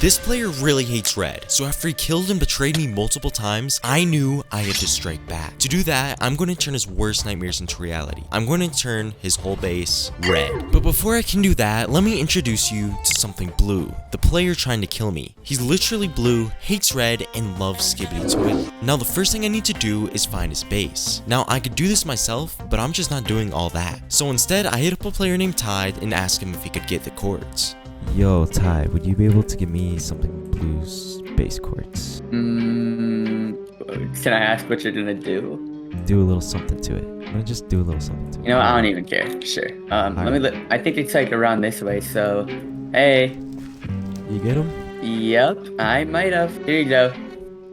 This player really hates red, so after he killed and betrayed me multiple times, I knew I had to strike back. To do that, I'm going to turn his worst nightmares into reality. I'm going to turn his whole base red. But before I can do that, let me introduce you to Something Blue, the player trying to kill me. He's literally blue, hates red, and loves Skibbity Toilet. Now the first thing I need to do is find his base. Now I could do this myself, but I'm just not doing all that. So instead, I hit up a player named Tide and asked him if he could get the chords. Yo, Ty, would you be able to give me Something Blue's base chords? Can I ask what you're gonna do? Do a little something to it. I'm gonna just do a little something to it. You know what? I don't even care. Sure. I think it's like around this way. So, hey. You get him? Yep, I might have. Here you go.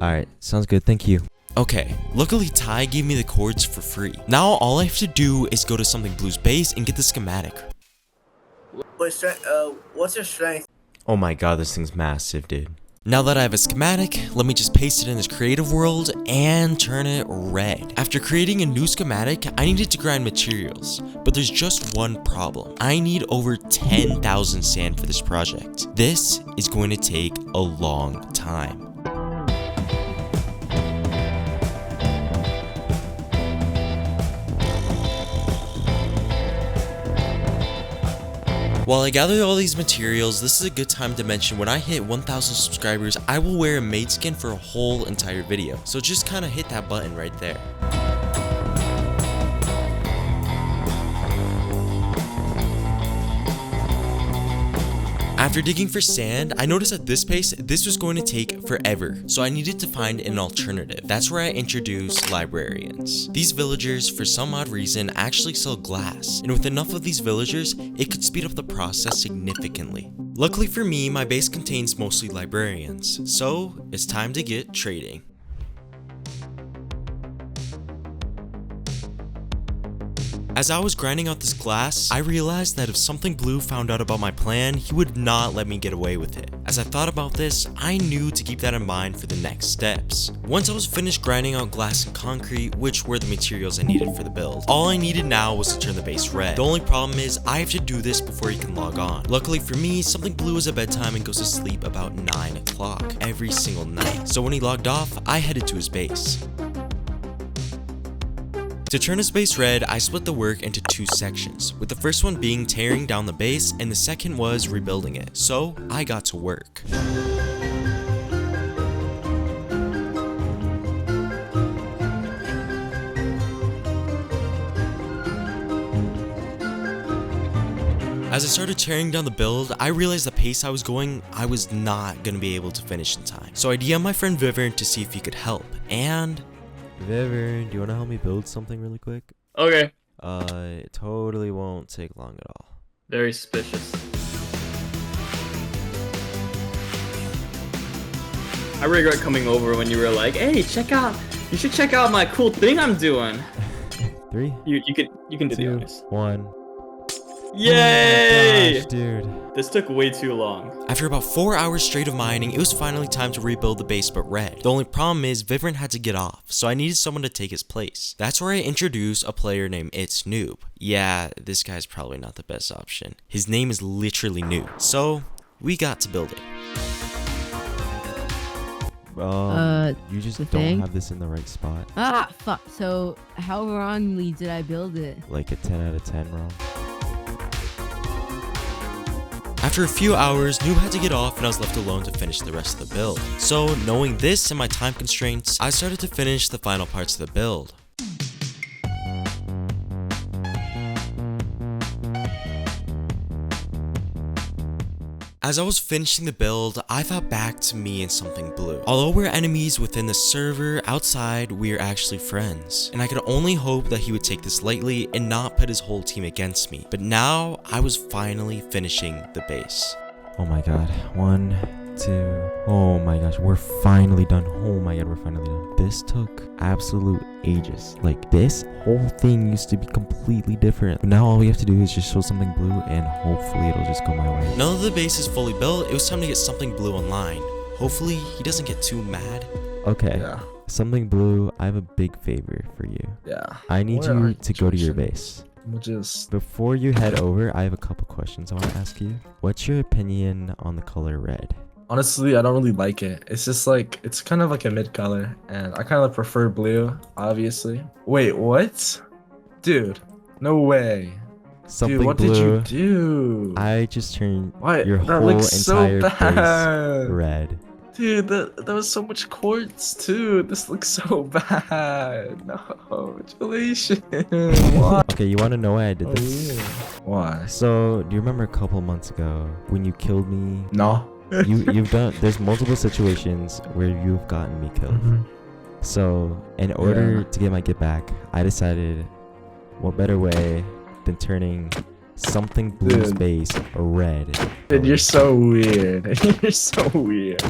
Alright, sounds good. Thank you. Okay, luckily Ty gave me the chords for free. Now all I have to do is go to Something Blue's base and get the schematic. What's your strength? Oh my god, this thing's massive, dude. Now that I have a schematic, let me just paste it in this creative world and turn it red. After creating a new schematic, I needed to grind materials, but there's just one problem. I need over 10,000 sand for this project. This is going to take a long time. While I gather all these materials, this is a good time to mention when I hit 1,000 subscribers, I will wear a maid skin for a whole entire video. So just kind of hit that button right there. After digging for sand, I noticed at this pace, this was going to take forever, so I needed to find an alternative. That's where I introduced librarians. These villagers, for some odd reason, actually sell glass, and with enough of these villagers, it could speed up the process significantly. Luckily for me, my base contains mostly librarians, so it's time to get trading. As I was grinding out this glass, I realized that if Something Blue found out about my plan, he would not let me get away with it. As I thought about this, I knew to keep that in mind for the next steps. Once I was finished grinding out glass and concrete, which were the materials I needed for the build, all I needed now was to turn the base red. The only problem is I have to do this before he can log on. Luckily for me, Something Blue is at bedtime and goes to sleep about 9 o'clock every single night. So when he logged off, I headed to his base. To turn his base red, I split the work into two sections, with the first one being tearing down the base and the second was rebuilding it, so I got to work. As I started tearing down the build, I realized the pace I was going, I was not going to be able to finish in time. So I DM'd my friend Vivern to see if he could help, and Vivern, do you want to help me build something really quick? Okay. It totally won't take long at all. Very suspicious. I regret coming over when you were like, "Hey, you should check out my cool thing I'm doing." 3, You can do the 2, honors. 1. Yay! Oh my gosh, dude. This took way too long. after about 4 hours straight of mining, it was finally time to rebuild the base but red. The only problem is Vivern had to get off, so I needed someone to take his place. That's where I introduced a player named It's Noob. Yeah, this guy's probably not the best option. His name is literally Noob, so we got to build it. You just don't thing? have this in the right spot. Ah, fuck. So, how wrongly did I build it? Like a 10 out of 10 wrong. After a few hours, Noob had to get off and I was left alone to finish the rest of the build. So, knowing this and my time constraints, I started to finish the final parts of the build. As I was finishing the build, I thought back to me and Something Blue. Although we're enemies within the server, outside, we're actually friends. And I could only hope that he would take this lightly and not put his whole team against me. But now, I was finally finishing the base. Oh my god. 1, 2. Oh my gosh, we're finally done. Oh my god, we're finally done. This took absolute ages. Like, this whole thing used to be completely different. But now all we have to do is just show Something Blue and hopefully it'll just go my way. Now that the base is fully built, it was time to get Something Blue online. Hopefully, he doesn't get too mad. Okay. Yeah. Something Blue, I have a big favor for you. Yeah. I need What are you to go to your instructions? base. We'll just... Before you head over, I have a couple questions I want to ask you. What's your opinion on the color red? Honestly, I don't really like it. It's just like, it's kind of like a mid color, and I kind of prefer blue, obviously. Wait, what? Dude, no way. Something Dude, what blue. did you do? I just turned What? your That whole looks so entire bad. base red. Dude, that was so much quartz too. This looks so bad. No, Demolishing. Why? Okay, you want to know why I did Oh, this? yeah. Why? So, do you remember a couple months ago when you killed me? No. You've done. There's multiple situations where you've gotten me killed. Mhm. So, in order Yeah. to get my get back, I decided, what better way than turning Something Blue's Dude. base red? Dude, you're so weird. You're so weird.